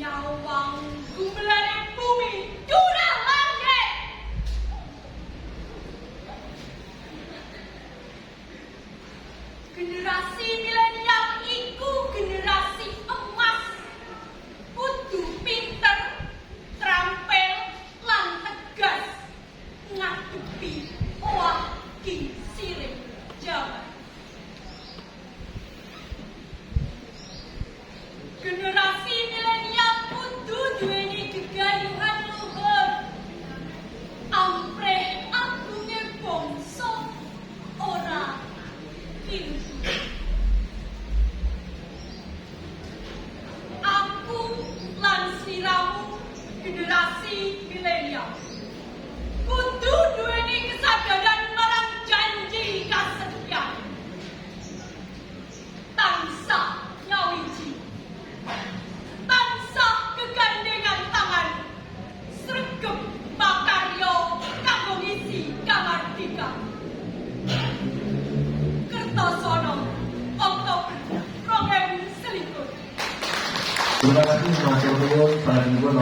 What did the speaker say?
nyawang gumulane bumi jurang langit. Generasi milenial iku generasi emas, kudu pinter, terampil, lan tegas ngadepi owah ki sirik jaman. Generasi milenial kudu duweni gegayuhan luhur, ampreh agunge bangsa ora kintu. Aku lan sliramu generasi milenial kudu duweni kesadaran marang janji kasekian. Tansah nyawiji, tansah kegandengan tangan, sregep pakarya kanggo ngisi kamardikan. Kertosono Oktober 2021. Terima kasih Mas Yoko, Pak Ibu.